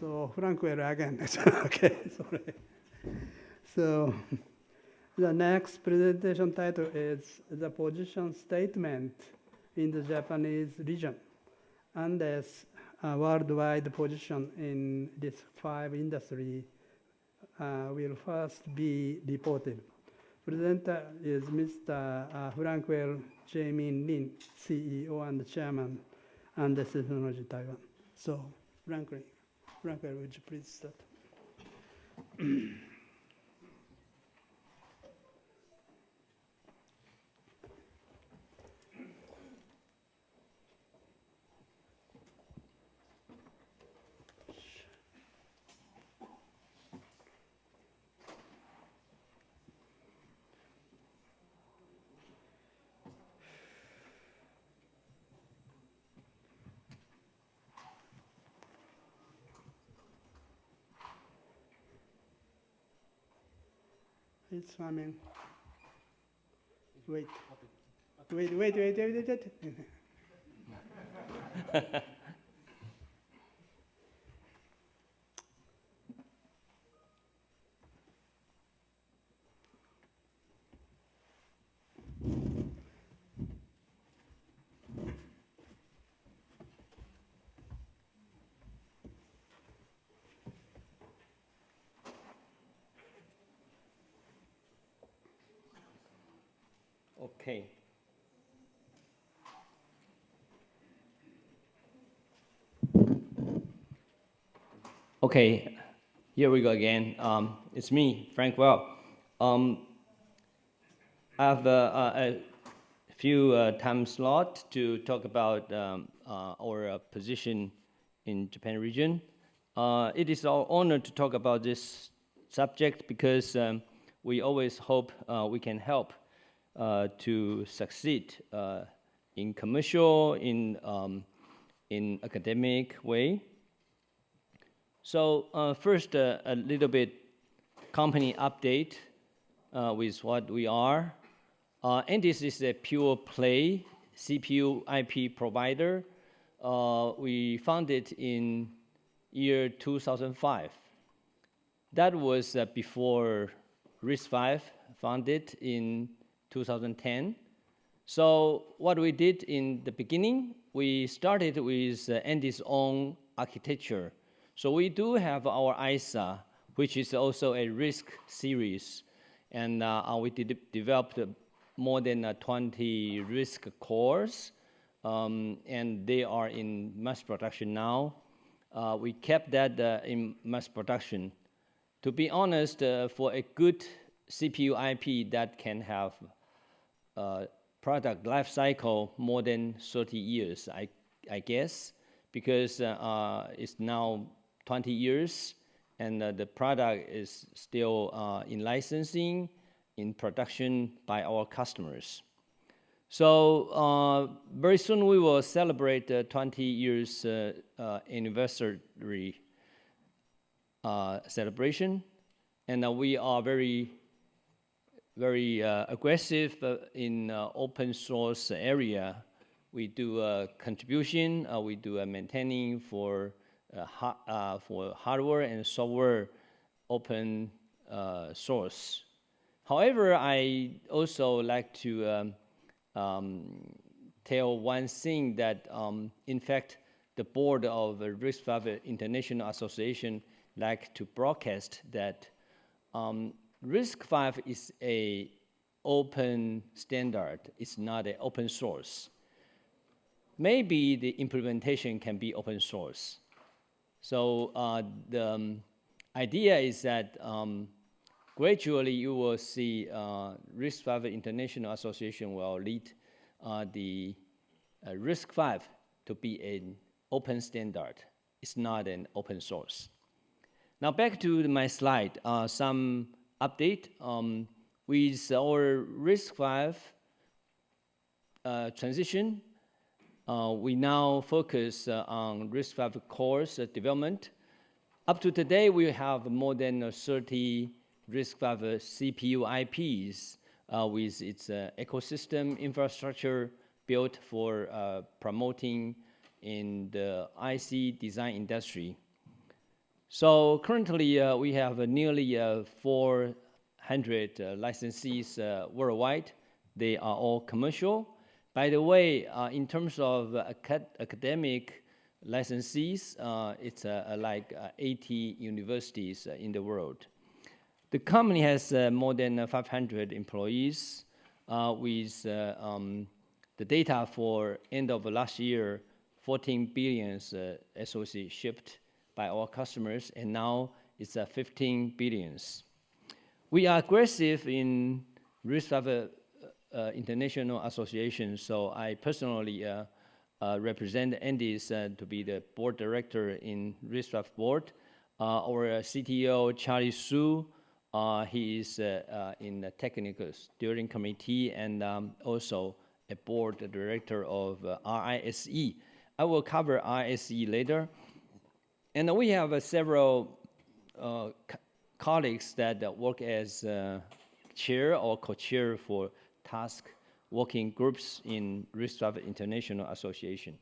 So Frankwell again. Okay, sorry. So the next presentation title is the position statement in the Japanese region. Andes worldwide position in this 5 industry will first be reported. Presenter is Mr. Frankwell Jyh-Ming Lin, CEO and Chairman, Andes Technology Taiwan. So, Frankwell, would you please start? It's coming. Wait. Okay. Okay, here we go again. It's me, Frankwell. I have a few time slot to talk about our position in Japan region. It is our honor to talk about this subject because we always hope we can help to succeed in commercial, in academic way. So first, a little bit company update with what we are. Andes is a pure play CPU IP provider. We founded in year 2005. That was before RISC-V founded in 2010. So what we did in the beginning, we started with Andes' own architecture. So we do have our ISA, which is also a RISC series. And we developed more than 20 RISC cores, and they are in mass production now. We kept that in mass production. To be honest, for a good CPU IP that can have product life cycle more than 30 years, I guess, because it's now 20 years, and the product is still in licensing, in production by our customers. So very soon we will celebrate the 20 years anniversary celebration, and we are very aggressive in open source area. We do contribution, we do maintaining for hardware and software open source. However, I also like to tell one thing that, in fact, the board of the RISC-V International Association like to broadcast that RISC-V is an open standard. It's not an open source. Maybe the implementation can be open source. So the idea is that gradually you will see RISC-V International Association will lead the RISC-V to be an open standard. It's not an open source. Now back to my slide, some update. With our RISC-V transition, we now focus on RISC-V cores development. Up to today, we have more than 30 RISC-V CPU IPs with its ecosystem infrastructure built for promoting in the IC design industry. So currently, we have nearly 400 licensees worldwide. They are all commercial. By the way, in terms of academic licensees, it's like 80 universities in the world. The company has more than 500 employees with the data for end of last year, 14 billion SoC shipped by our customers, and now it's 15 billions. We are aggressive in RISC-V International Association, so I personally represent Andes to be the board director in RISC-V board. Our CTO, Charlie Su, he is in the technical steering committee and also a board director of RISC-V. I will cover RISC-V later. And we have several colleagues that work as chair or co-chair for task working groups in RISC-V International Association.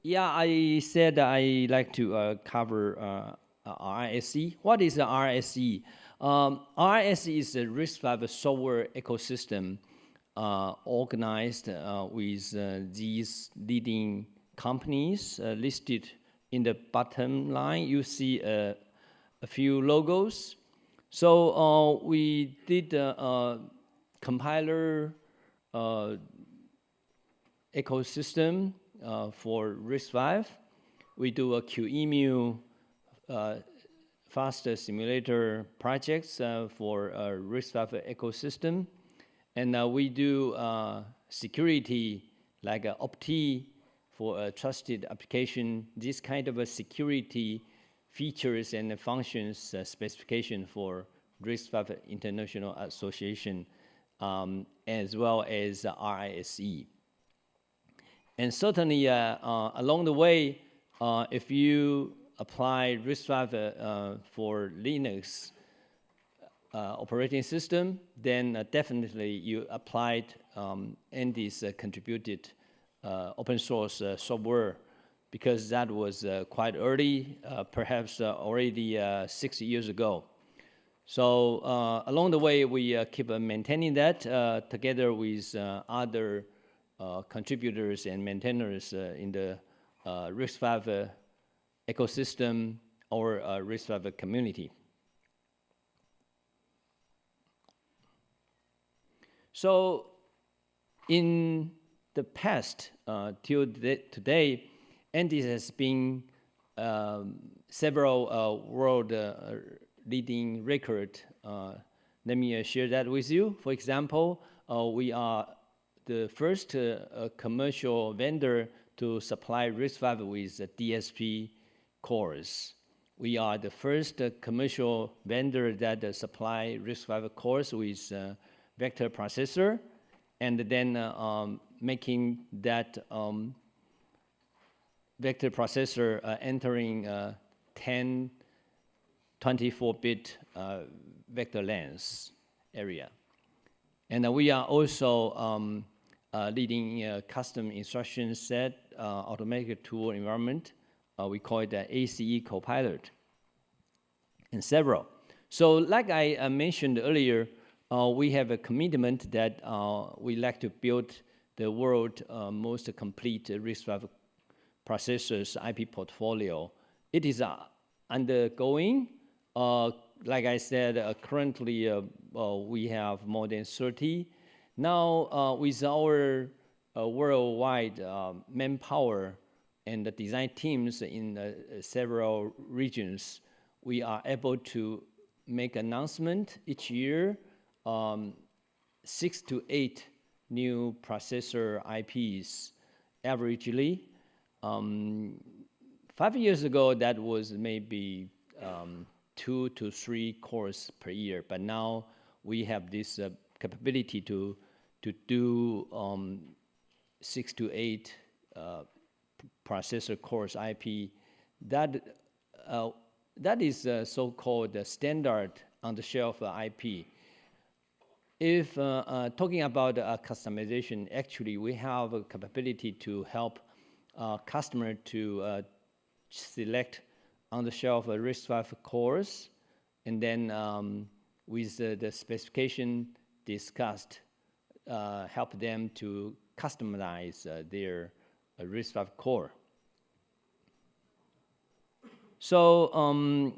Yeah, I said I like to cover RISC. What is RISC? RISC is a RISC-V software ecosystem organized with these leading companies listed in the bottom line. You see a few logos. So we did a compiler ecosystem for RISC-V. We do a QEMU faster simulator projects for RISC-V ecosystem. And we do security like OPT for a trusted application, this kind of a security features and functions specification for RISC-V International Association, as well as RISC. And certainly along the way, if you apply RISC-V for Linux operating system, then definitely you applied Andes contributed open source software, because that was quite early, perhaps already 6 years ago. So along the way, we keep maintaining that together with other contributors and maintainers in the RISC-V ecosystem or RISC-V community. So in the past till today, Andes has been several world leading record. Let me share that with you. For example, we are the first commercial vendor to supply RISC-V with DSP cores. We are the first commercial vendor that supply RISC-V cores with vector processor, and then making that vector processor entering 10 24-bit vector length area. And we are also leading custom instruction set automatic tool environment. We call it the ACE Copilot, and several. So like I mentioned earlier, we have a commitment that we like to build the world's most complete RISC-V processors IP portfolio. It is undergoing. Like I said, currently we have more than 30. Now with our worldwide manpower and the design teams in several regions, we are able to make announcement each year, 6 to 8 new processor IPs averagely. 5 years ago, that was maybe 2 to 3 cores per year, but now we have this capability to do 6 to 8 processor cores IP. That is so-called standard on-the-shelf IP. If talking about customization, actually we have a capability to help customer to select on-the-shelf RISC-V cores, and then with the specification discussed, help them to customize their RISC-V core. So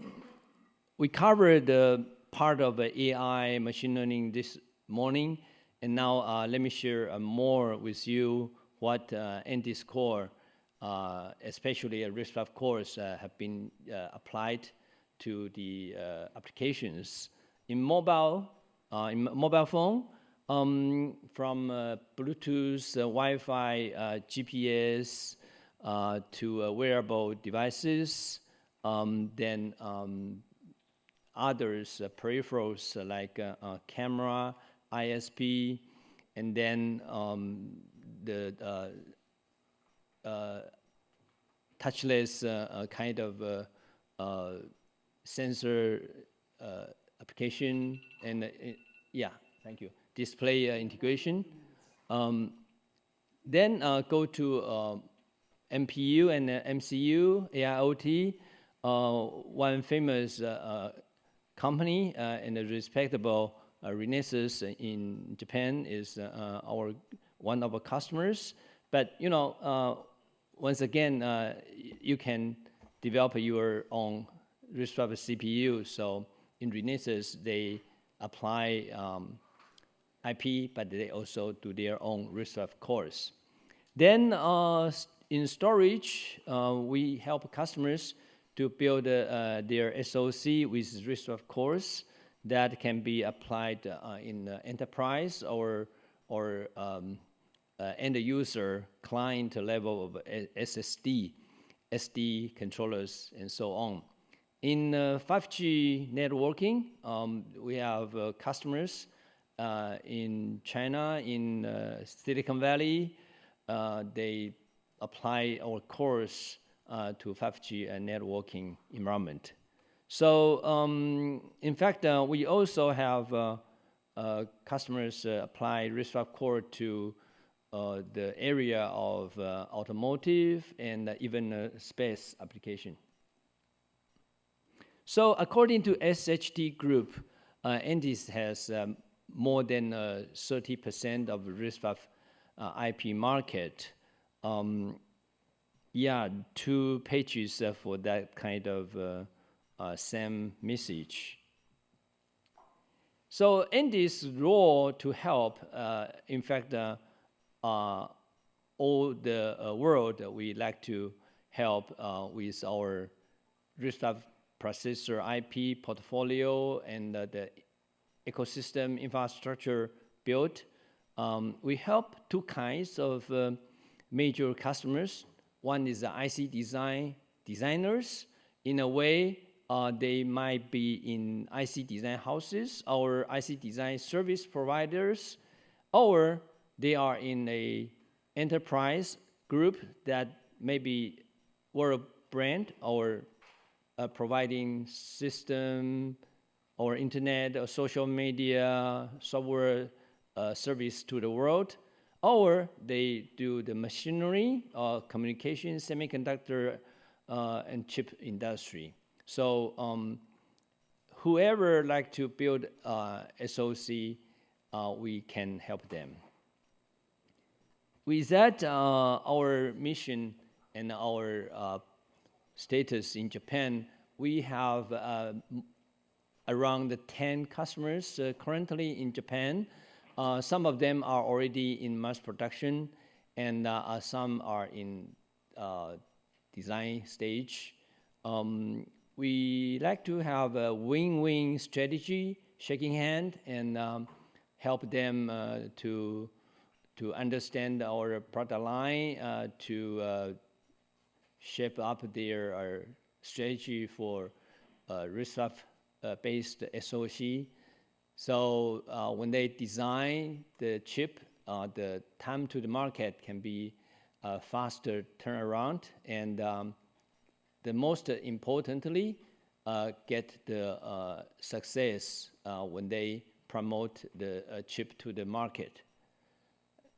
we covered the part of AI machine learning this morning, and now let me share more with you what Andes core, especially RISC-V cores, have been applied to the applications in mobile phone, from Bluetooth, Wi-Fi, GPS, to wearable devices, then others peripherals like camera, ISP, and then the touchless kind of sensor application, and yeah, thank you. Display integration. Then go to MPU and MCU, AIoT. One famous company and a respectable Renesas in Japan is one of our customers. But you know, once again, you can develop your own RISC-V CPU. So in Renesas, they apply IP, but they also do their own RISC-V cores. Then in storage, we help customers to build their SoC with RISC-V cores that can be applied in enterprise or end user client level of SSD, SD controllers, and so on. In 5G networking, we have customers in China, in Silicon Valley. They apply our cores to 5G networking environment. So in fact, we also have customers apply RISC-V core to the area of automotive and even space application. So according to SHT Group, Andes has more than 30% of RISC-V IP market. Yeah, 2 pages for that kind of same message. So Andes' role to help, in fact, all the world, we like to help with our RISC-V processor IP portfolio and the ecosystem infrastructure built. We help 2 kinds of major customers. One is the IC designers. In a way, they might be in IC design houses or IC design service providers, or they are in a enterprise group that maybe were a brand or providing system or internet or social media software service to the world, or they do the machinery, communication, semiconductor, and chip industry. So whoever like to build SoC, we can help them. With that, our mission and our status in Japan, we have around 10 customers currently in Japan. Some of them are already in mass production, and some are in design stage. We like to have a win-win strategy, shaking hand, and help them to understand our product line, to shape up their strategy for RISC-V-based SoC. So when they design the chip, the time to the market can be a faster turnaround, and the most importantly, get the success when they promote the chip to the market.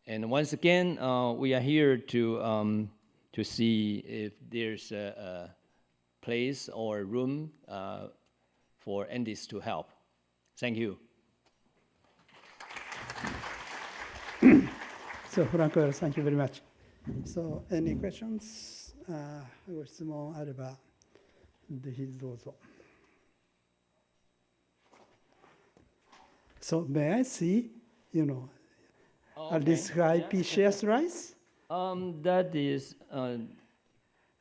And once again, we are here to to see if there's a place or room for Andes to help. Thank you. So, Frankwell, thank you very much. So, any questions? ご質問あれば、ぜひどうぞ。So, may I see, you know, a RISC-IP shares rise? That is.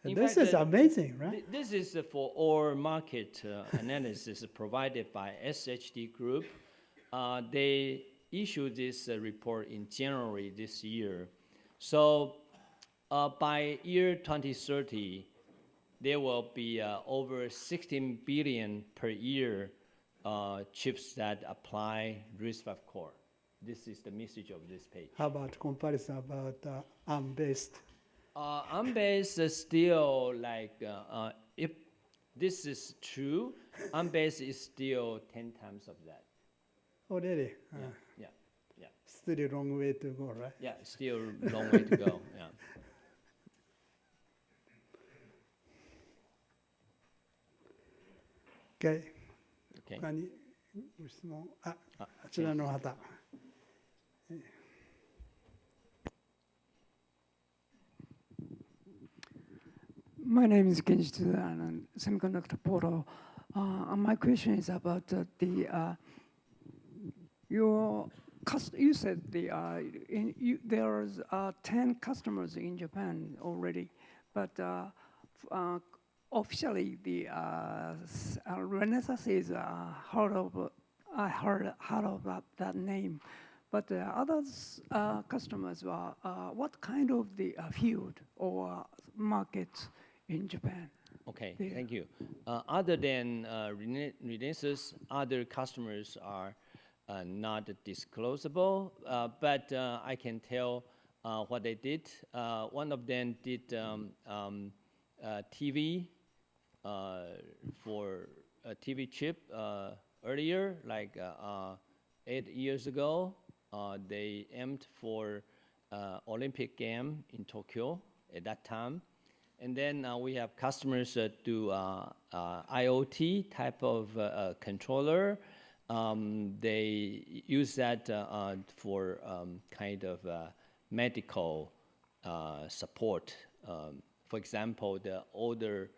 This is amazing, right? This is for all market analysis provided by SHD Group. They issued this report in January this year. So by year 2030, there will be over 16 billion per year chips that apply RISC-V core. This is the message of this page. How about comparison about ARM-based? ARM-based is still like, if this is true, ARM-based is still 10 times of that. Oh, really? Yeah. Still a long way to go, right? Yeah, still a long way to go. Yeah. Okay. Okay. 他にご質問、あちらの方。My name is Kenjitsu, Semiconductor Portal. My question is about you said there's 10 customers in Japan already, but officially the Renesas is I heard of that name. But the others customers were what kind of the field or market in Japan? Okay, thank you. Other than Renesas, other customers are not disclosable, but I can tell what they did. One of them did TV for a TV chip earlier, like 8 years ago. They aimed for Olympic game in Tokyo at that time. And then we have customers that do IoT type of controller. They use that for kind of medical support. For example, the oldest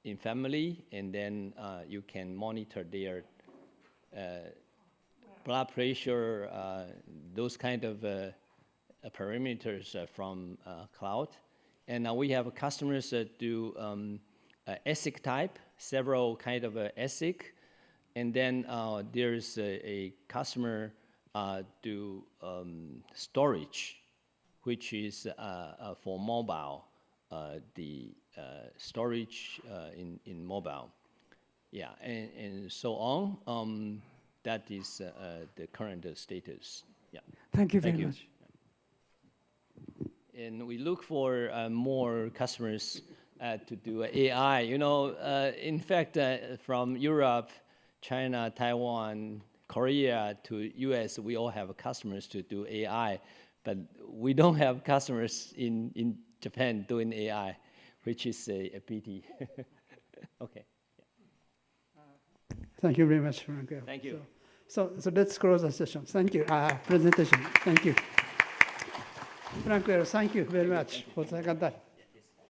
in family, and then you can monitor their blood pressure, those kind of parameters from cloud. And we have customers that do ASIC type, several kind of ASIC. And then there's a customer do storage, which is for mobile, the storage in mobile. Yeah, and so on. That is the current status. Yeah. Thank you very much. And we look for more customers to do AI. You know, in fact, from Europe, China, Taiwan, Korea to US, we all have customers to do AI, but we don't have customers in Japan doing AI, which is a pity. Okay. Thank you very much, Frankwell. Thank you. So let's close the session. Thank you. Presentation. Thank you. Frankwell, thank you very much for the second time.